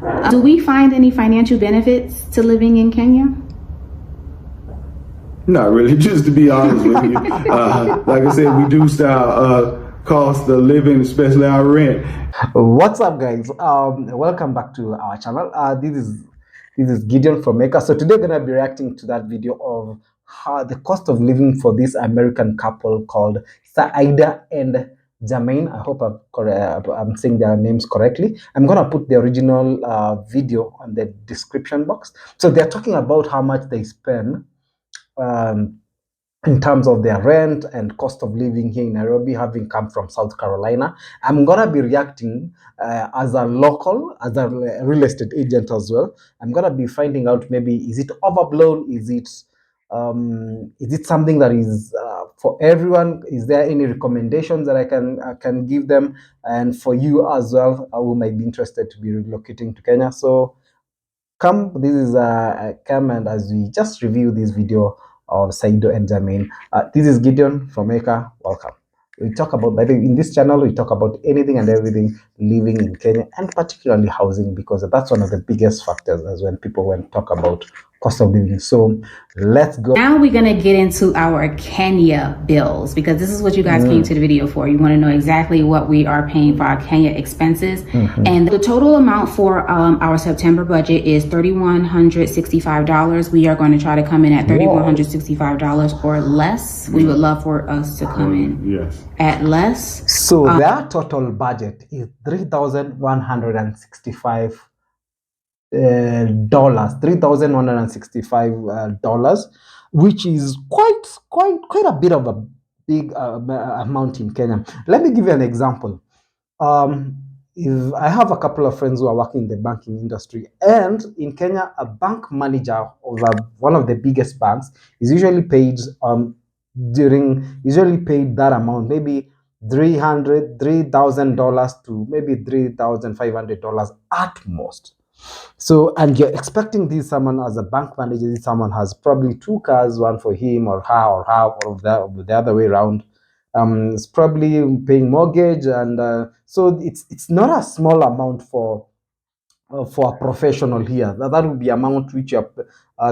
Do we find any financial benefits to living in Kenya? Not really, just to be honest with you. Like I said, reduced our cost of living, especially our rent. What's up, guys? Welcome back to our channel. This is Gideon from MPESA. So today we're gonna be reacting to that video of how the cost of living for this American couple called Saida and Jermaine. I hope I'm saying their names correctly. I'm gonna put the original video on the description box. So they're talking about how much they spend in terms of their rent and cost of living here in Nairobi, having come from South Carolina. I'm gonna be reacting as a local, as a real estate agent as well. I'm gonna be finding out, maybe is it overblown? Is it something that is for everyone? Is there any recommendations that I can give them, and for you as well, who might be interested to be relocating to Kenya? So this is come, and as we just review this video of Saida and Jermaine. This is Gideon from MPESA. Welcome. We talk about, by the way, in this channel, we talk about anything and everything living in Kenya, and particularly housing, because that's one of the biggest factors as when people talk about cost of living. So let's go. Now we're going to get into our Kenya bills, because this is what you guys came to the video for. You want to know exactly what we are paying for our Kenya expenses. And the total amount for our September budget is $3,165. We are going to try to come in at $3,165 or less. We would love for us to come in at less. So their total budget is $3,165. $3,165, which is quite a bit of a big amount in Kenya. Let me give you an example. If I have a couple of friends who are working in the banking industry, and in Kenya, a bank manager of one of the biggest banks is usually paid that amount, maybe $3,000 to maybe $3,500 at most. So, and you're expecting someone as a bank manager, someone has probably 2 cars, one for him or her, or the other way around. It's probably paying mortgage, and so it's not a small amount for a professional here. That would be amount which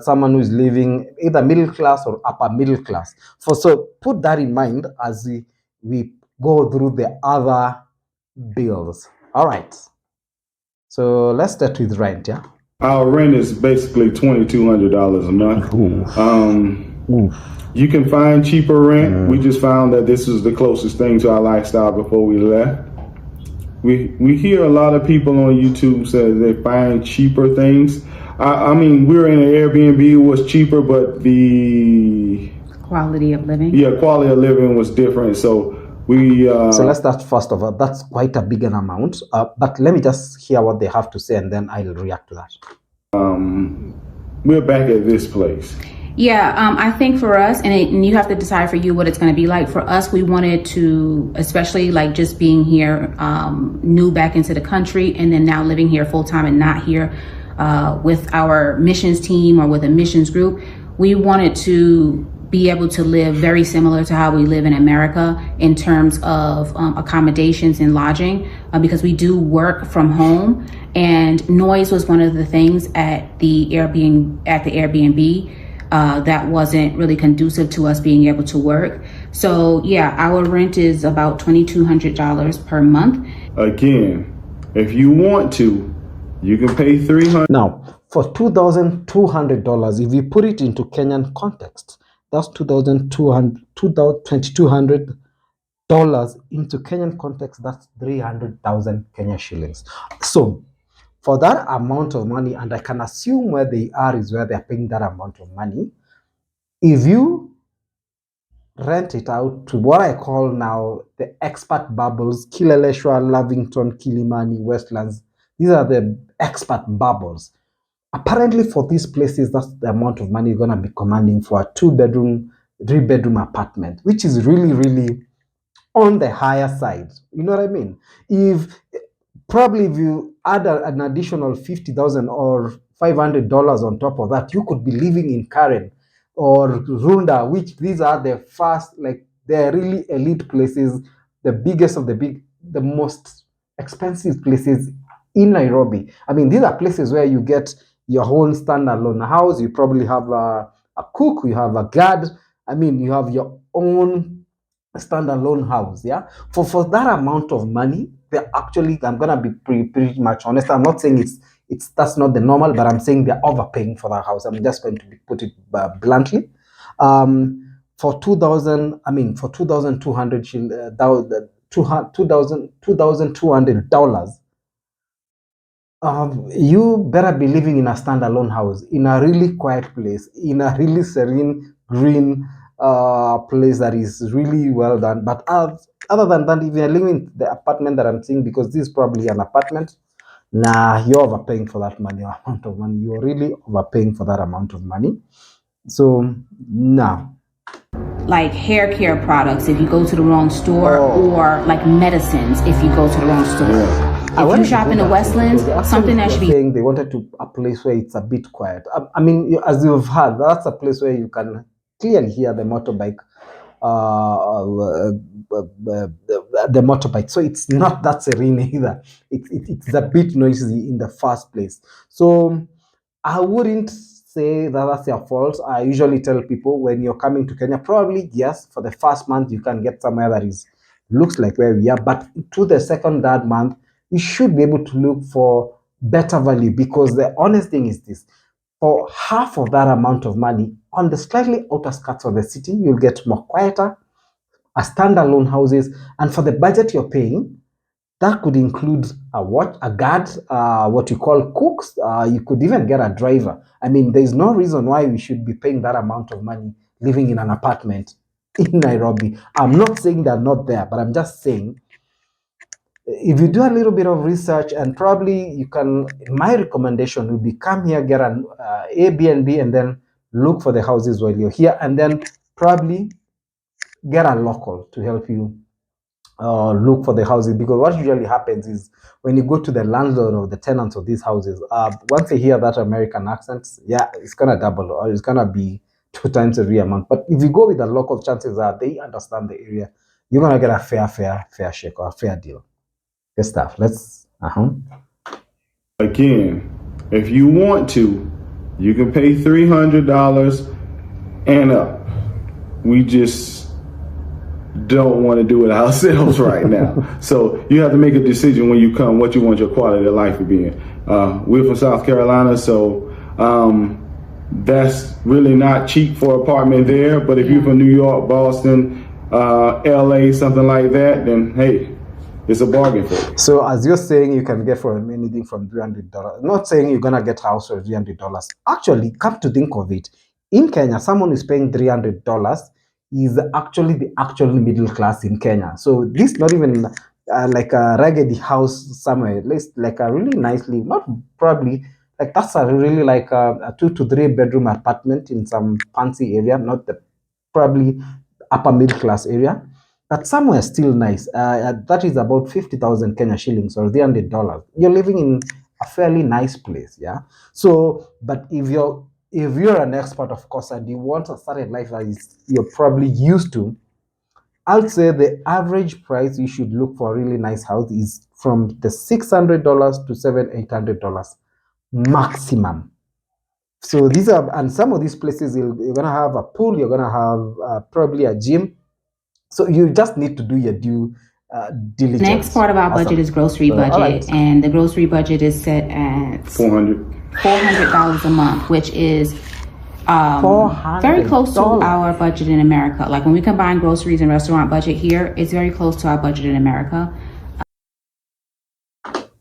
someone who is living either middle class or upper middle class. So put that in mind as we go through the other bills. All right. So let's start with rent, yeah? Our rent is basically $2,200 a month. You can find cheaper rent. We just found that this is the closest thing to our lifestyle before we left. We hear a lot of people on YouTube say they find cheaper things. I mean, we were in an Airbnb, it was cheaper, but the quality of living. Yeah, quality of living was different. So let's start first of all. That's quite a big amount, but let me just hear what they have to say, and then I'll react to that. We're back at this place. Yeah, I think for us, and you have to decide for you what it's going to be like. For us, we wanted to, especially like just being here, new back into the country, and then now living here full time and not here with our missions team or with a missions group. We wanted to be able to live very similar to how we live in America in terms of accommodations and lodging, because we do work from home, and noise was one of the things at the Airbnb that wasn't really conducive to us being able to work. So yeah, our rent is about $2,200 per month. Again, if you want to, you can pay $300. Now, for $2,200, if you put it into Kenyan context, that's $2,200 into Kenyan context. That's 300,000 Kenya shillings. So for that amount of money, and I can assume where they are is where they're paying that amount of money, if you rent it out to what I call now the expat bubbles, Kileleshwa, Lavington, Kilimani, Westlands, these are the expat bubbles. Apparently for these places, that's the amount of money you're going to be commanding for a 2-bedroom, 3-bedroom apartment, which is really, really on the higher side. You know what I mean? If you add an additional $50,000 or $500 on top of that, you could be living in Karen or Runda, which these are the they're really elite places, the biggest of the most expensive places in Nairobi. I mean, these are places where you get your own standalone house. You probably have a cook, you have a guard. I mean, you have your own standalone house. Yeah, for that amount of money, they're actually, I'm gonna be pretty much honest. I'm not saying it's that's not the normal, but I'm saying they're overpaying for that house. I'm just going to put it bluntly. For 2000, I mean, for 2200 $2,200, you better be living in a standalone house, in a really quiet place, in a really serene, green place that is really well done. But other than that, if you're living in the apartment that I'm seeing, because this is probably an apartment, nah, you're overpaying for that money, amount of money. You're really overpaying for that amount of money. So, nah. Like hair care products if you go to the wrong store, or like medicines if you go to the wrong store. If you shop in the Westlands, something that should be saying they wanted to a place where it's a bit quiet. I mean, as you've heard, that's a place where you can clearly hear the motorbike, the motorbike. So it's not that serene either. It's a bit noisy in the first place. So I wouldn't say that that's your fault. I usually tell people when you're coming to Kenya, probably yes, for the first month you can get somewhere that is looks like where we are, but to the second, third month, you should be able to look for better value, because the honest thing is this: for half of that amount of money on the slightly outer skirts of the city, you'll get more quieter, a standalone houses, and for the budget you're paying, that could include a guard, what you call cooks. You could even get a driver. I mean, there's no reason why we should be paying that amount of money living in an apartment in Nairobi. I'm not saying they're not there, but I'm just saying if you do a little bit of research, and probably you can, my recommendation would be come here, get an Airbnb, and then look for the houses while you're here, and then probably get a local to help you look for the houses. Because what usually happens is when you go to the landlord or the tenants of these houses, once they hear that American accent, yeah, it's gonna double, or it's gonna be 2 times the real amount. But if you go with the local, chances are they understand the area. You're gonna get a fair shake or a fair deal. Good stuff. Let's. Again, if you want to, you can pay $300 and up. We just don't want to do it ourselves right now. So you have to make a decision when you come what you want your quality of life to be in. We're from South Carolina, so that's really not cheap for an apartment there. But if you're from New York, Boston, LA, something like that, then hey, it's a bargain for you. So as you're saying, you can get from anything from $300. Not saying you're gonna get a house for $300. Actually, come to think of it, in Kenya, someone who's paying $300 is actually the actual middle class in Kenya. So this not even like a raggedy house somewhere. It's like a really nicely, not probably like that's a really like a 2 to 3 bedroom apartment in some fancy area, not the probably upper middle class area, but somewhere still nice. That is about 50,000 Kenya shillings or $300. You're living in a fairly nice place, yeah. So, but if you're an expert, of course, and you want a certain life that is you're probably used to, I'll say the average price you should look for a really nice house is from the $600 to $700-800 maximum. So these are, and some of these places you're gonna have a pool, you're gonna have probably a gym. So you just need to do your due diligence. Next part of our budget is grocery budget, right. And the grocery budget is set at $400 a month, which is very close to our budget in America. Like when we combine groceries and restaurant budget here, it's very close to our budget in America.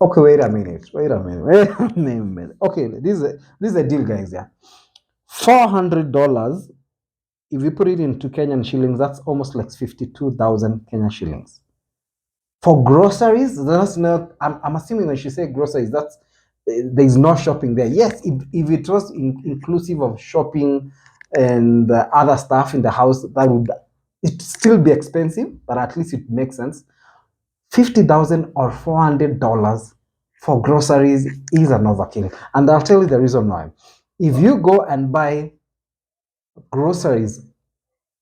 Okay, wait a minute. Okay, this is a deal, guys. Yeah, $400. If you put it into Kenyan shillings, that's almost like 52,000 Kenyan shillings. For groceries, that's not. I'm assuming when she say groceries, that's there's no shopping there. Yes, if it was inclusive of shopping and other stuff in the house, that would it still be expensive, but at least it makes sense. 50,000 or $400 for groceries is an overkill, and I'll tell you the reason why. If you go and buy groceries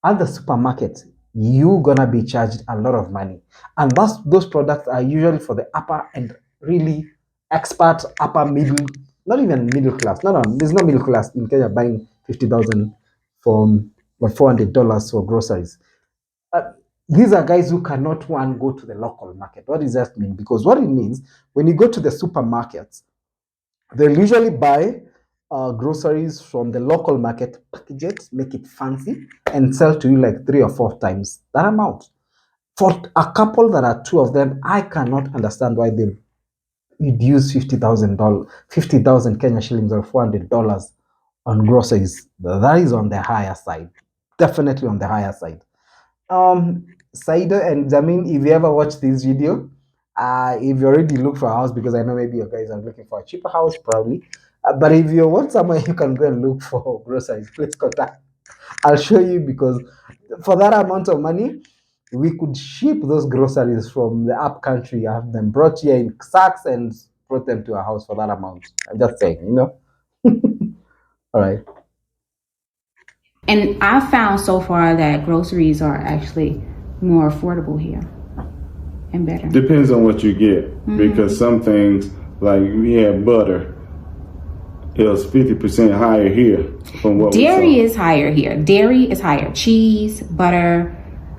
at the supermarket, you're gonna be charged a lot of money, and those products are usually for the upper and really expat, upper middle, not even middle class. No, there's no middle class in Kenya buying 50,000 from $400 for groceries. These are guys who cannot go to the local market. What does that mean? Because what it means, when you go to the supermarkets, they'll usually buy groceries from the local market, package it, make it fancy, and sell to you like 3 or 4 times that amount. For a couple that are 2 of them, I cannot understand why they would use $50,000 Kenya shillings or $400 on groceries. That is on the higher side, definitely on the higher side. Saida and Jamin, if you ever watch this video, if you already look for a house, because I know maybe you guys are looking for a cheaper house, probably. But if you want somewhere you can go and look for groceries, please contact. I'll show you, because for that amount of money, we could ship those groceries from the up country, have them brought here in sacks and brought them to our house for that amount. I'm just saying, All right. And I found so far that groceries are actually more affordable here and better. Depends on what you get, because some things, like we had butter, it was 50% higher here from what Dairy is higher here. Dairy is higher. Cheese, butter,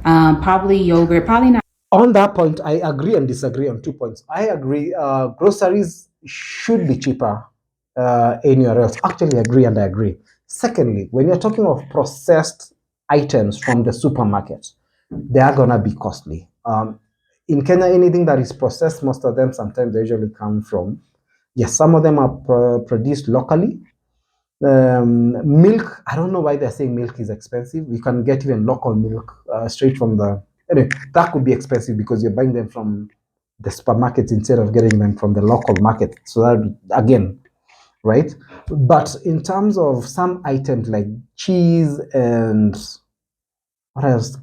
probably yogurt, probably not. On that point, I agree and disagree on 2 points. I agree, groceries should be cheaper anywhere else. Actually, agree and I agree. Secondly, when you're talking of processed items from the supermarket, they are going to be costly. In Kenya, anything that is processed, most of them sometimes they usually come from, yes, some of them are produced locally. Milk, I don't know why they're saying milk is expensive. You can get even local milk straight from the, anyway, that could be expensive because you're buying them from the supermarkets instead of getting them from the local market. So that, again, right? But in terms of some items like cheese and what else,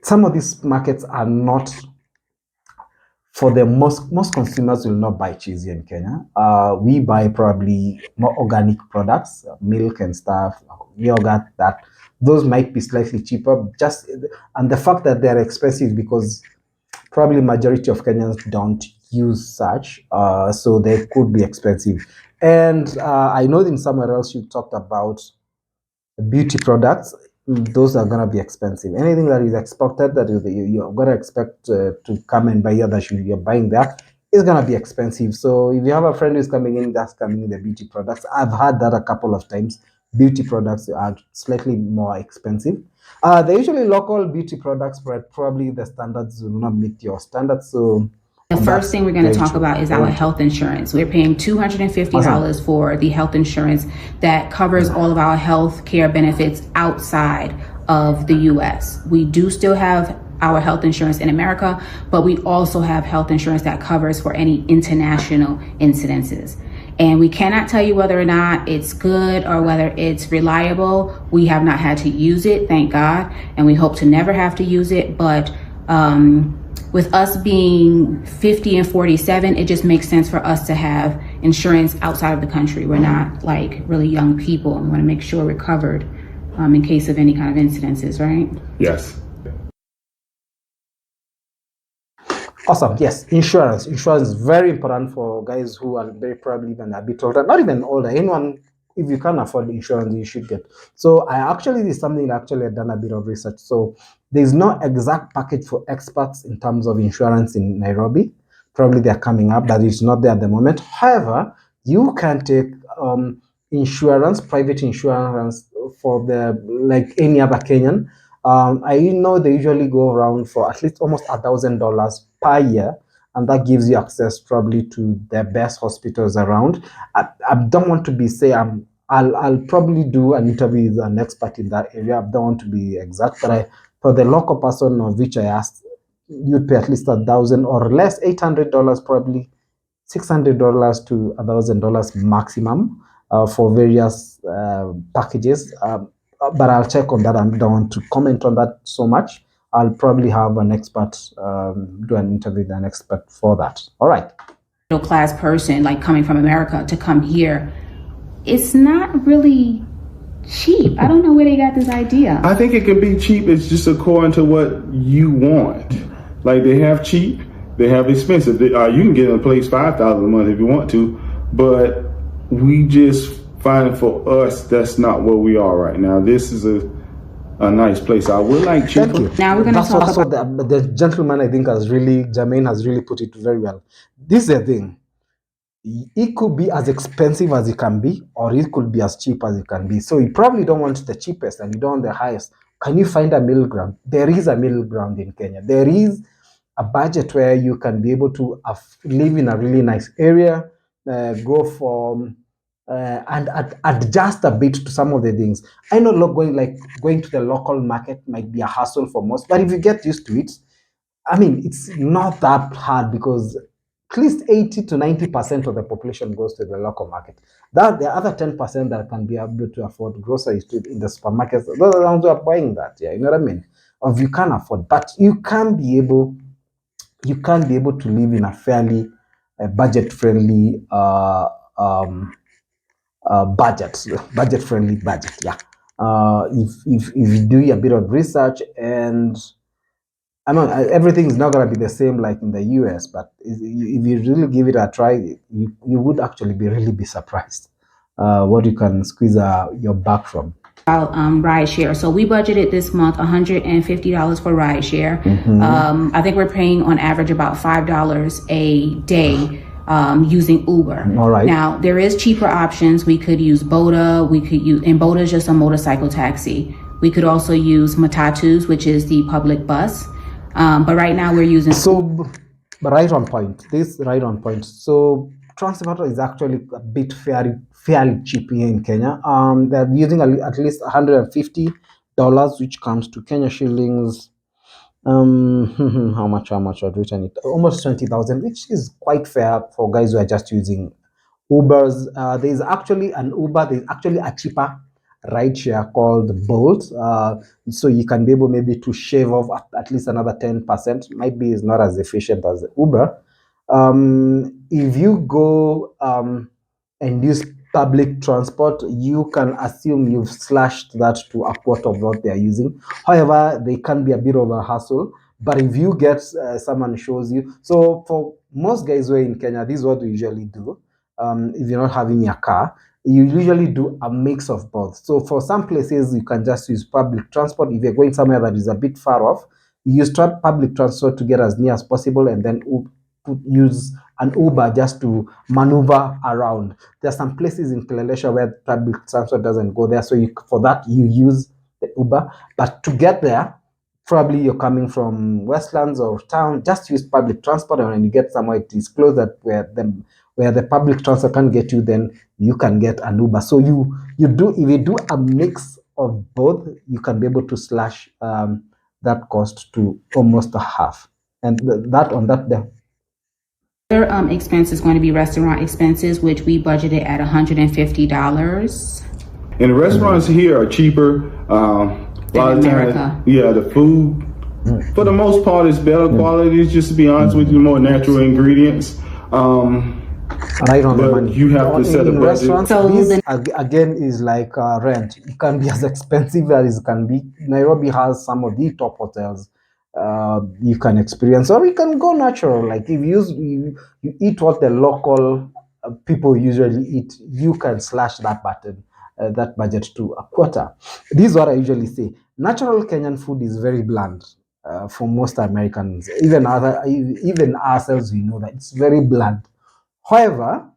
some of these markets are not, for the most consumers will not buy cheese here in Kenya. We buy probably more organic products, milk and stuff, yogurt, that those might be slightly cheaper. And the fact that they're expensive because probably majority of Kenyans don't use such, so they could be expensive. And I know in somewhere else you talked about beauty products. Those are going to be expensive. Anything that is exported that you're going to expect to come and buy here that you're buying there is going to be expensive. So if you have a friend who's coming in, that's coming in the beauty products. I've had that a couple of times. Beauty products are slightly more expensive. They're usually local beauty products, but probably the standards will not meet your standards. So the first thing we're going to talk about is our health insurance. We're paying $250 for the health insurance that covers all of our health care benefits outside of the US. We do still have our health insurance in America, but we also have health insurance that covers for any international incidences. And we cannot tell you whether or not it's good or whether it's reliable. We have not had to use it, thank God, and we hope to never have to use it. But with us being 50 and 47, it just makes sense for us to have insurance outside of the country. We're not like really young people. We want to make sure we're covered in case of any kind of incidences, right? Yes. Awesome. Yes, insurance. Insurance is very important for guys who are very probably even a bit older, not even older. Anyone, if you can't afford insurance, you should get. So this is something that actually I've done a bit of research. So there's no exact package for expats in terms of insurance in Nairobi. Probably they're coming up, but it's not there at the moment. However, you can take insurance, private insurance for like any other Kenyan. I know they usually go around for at least almost $1,000 per year, and that gives you access probably to the best hospitals around. I don't want to be I'll probably do an interview with an expert in that area. I don't want to be exact, but for the local person of which I asked, you'd pay at least $1,000 or less, $800 probably, $600 to $1,000 maximum for various packages. But I'll check on that. I don't want to comment on that so much. I'll probably have an expert do an interview with an expert for that. All right. Middle class person like coming from America to come here, it's not really cheap. I don't know where they got this idea. I think it can be cheap. It's just according to what you want. Like they have cheap They have expensive. You can get in a place $5,000 a month if you want to, but we just find for us that's not where we are right now. This is a nice place. I would like cheaper. Thank you. Now we're going to talk about what the gentleman, I think, Jermaine has really put it very well. This is the thing. It could be as expensive as it can be, or it could be as cheap as it can be. So you probably don't want the cheapest and you don't want the highest. Can you find a middle ground? There is a middle ground in Kenya. There is a budget where you can be able to live in a really nice area, go for and adjust a bit to some of the things. I know going to the local market might be a hassle for most, but if you get used to it, I mean, it's not that hard because at least 80 to 90% of the population goes to the local market. That the other 10% that can be able to afford groceries in the supermarkets, those are the ones who are buying that. Yeah, you know what I mean? Or if you can't afford, but you can be able to live in a fairly budget-friendly budget-friendly budget. Yeah. If you do a bit of research, and I know everything is not going to be the same like in the US, but if you really give it a try, you would actually be surprised what you can squeeze your back from. Ride share. So we budgeted this month $150 for ride share. I think we're paying on average about $5 a day using Uber. All right. Now there is cheaper options. We could use Boda. And Boda is just a motorcycle taxi. We could also use Matatus, which is the public bus. But right now we're using. Right on point. So Transporter is actually a bit fairly cheap here in Kenya. They're using at least $150, which comes to Kenya shillings. How much I've written it? Almost 20,000, which is quite fair for guys who are just using Ubers. There's actually a cheaper rideshare called Bolt. So you can be able maybe to shave off at least another 10%. Might be is not as efficient as Uber. If you go and use public transport, you can assume you've slashed that to a quarter of what they are using. However, they can be a bit of a hassle. But if you get someone shows you, so for most guys who are in Kenya, this is what we usually do. If you're not having your car, you usually do a mix of both. So for some places, you can just use public transport. If you're going somewhere that is a bit far off, you use public transport to get as near as possible, and then use an Uber just to maneuver around. There are some places in Kilelesha where public transport doesn't go there, so for that you use the Uber. But to get there, probably you're coming from Westlands or town, just use public transport, and when you get somewhere it is close that where the public transport can't get you, then you can get an Uber. So if you do a mix of both, you can be able to slash that cost to almost a half. And the other expense is going to be restaurant expenses, which we budgeted at $150. And the restaurants here are cheaper. A lot of times, yeah, the food for the most part is better quality. Just to be honest with you, more natural ingredients. Right on the money. You have to set a budget. So this again is like rent. It can be as expensive as it can be. Nairobi has some of the top hotels you can experience, or you can go natural. Like if you eat what the local people usually eat, you can slash that budget to a quarter. This is what I usually say. Natural Kenyan food is very bland for most Americans. Even ourselves, we know that it's very bland. However,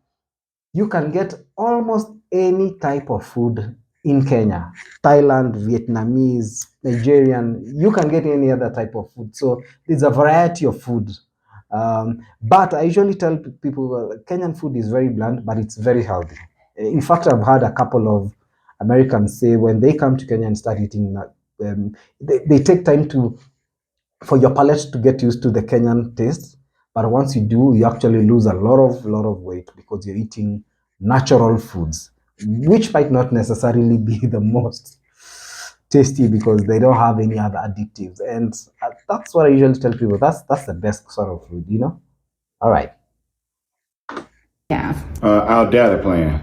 you can get almost any type of food in Kenya. Thailand, Vietnamese, Nigerian, you can get any other type of food. So there's a variety of food. But I usually tell people Kenyan food is very bland, but it's very healthy. In fact, I've had a couple of Americans say when they come to Kenya and start eating, they take time for your palate to get used to the Kenyan taste. But once you do, you actually lose a lot of weight because you're eating natural foods, which might not necessarily be the most tasty because they don't have any other additives. And that's what I usually tell people. That's the best sort of food, you know? All right. Yeah. Our data plan.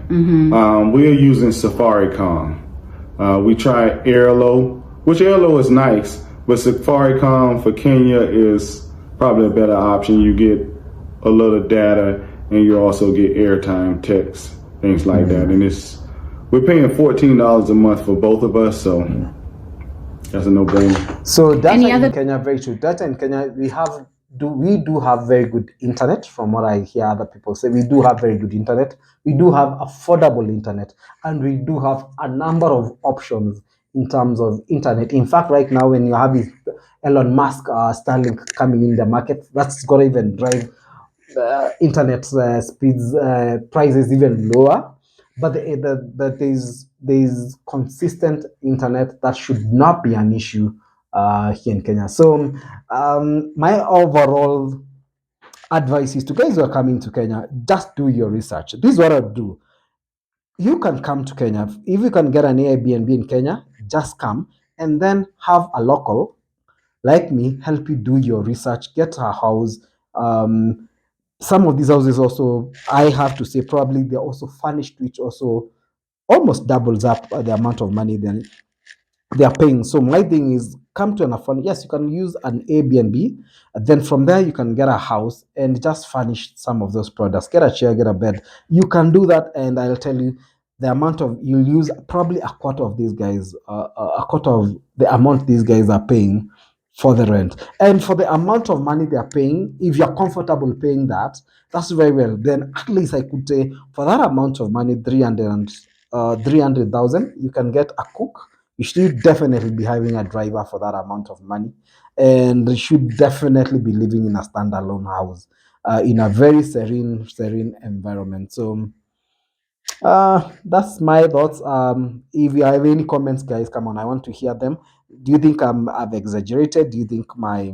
We're using Safaricom. We tried Airlo, which Airlo is nice, but Safaricom for Kenya is probably a better option. You get a little data, and you also get airtime, text, things like that. And we're paying $14 a month for both of us, so that's a no-brainer. So data Any in other- Kenya, very true. Data in Kenya, we do have very good internet. From what I hear other people say, we do have very good internet. We do have affordable internet, and we do have a number of options in terms of internet. In fact, right now, when you have this Elon Musk Starlink coming in the market, that's gonna even drive internet speeds prices even lower. But there's consistent internet that should not be an issue here in Kenya. So my overall advice is to guys who are coming to Kenya, just do your research. This is what I do. You can come to Kenya. If you can get an Airbnb in Kenya, just come and then have a local like me help you do your research, get a house. Some of these houses also, I have to say, probably they're also furnished, which also almost doubles up the amount of money then they are paying. So my thing is come to an affordable. Yes, you can use an Airbnb. Then from there you can get a house and just furnish some of those products. Get a chair, get a bed. You can do that, and I'll tell you the amount of you'll use probably a quarter of these guys, a quarter of the amount these guys are paying for the rent, and for the amount of money they are paying. If you're comfortable paying that, that's very well. Then at least I could say for that amount of money, 300,000, you can get a cook. You should definitely be having a driver for that amount of money, and you should definitely be living in a standalone house in a very serene environment. So that's my thoughts. If you have any comments, guys, come on, I want to hear them. Do you think I've exaggerated? Do you think my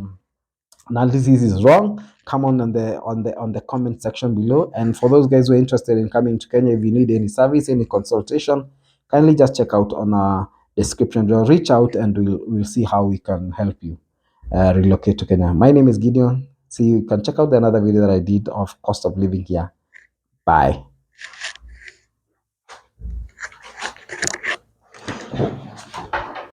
analysis is wrong? Come on the comment section below. And for those guys who are interested in coming to Kenya, if you need any service, any consultation, kindly just check out on our description. Just reach out and we'll see how we can help you relocate to Kenya. My name is Gideon. See, you can check out another video that I did of cost of living here. Bye.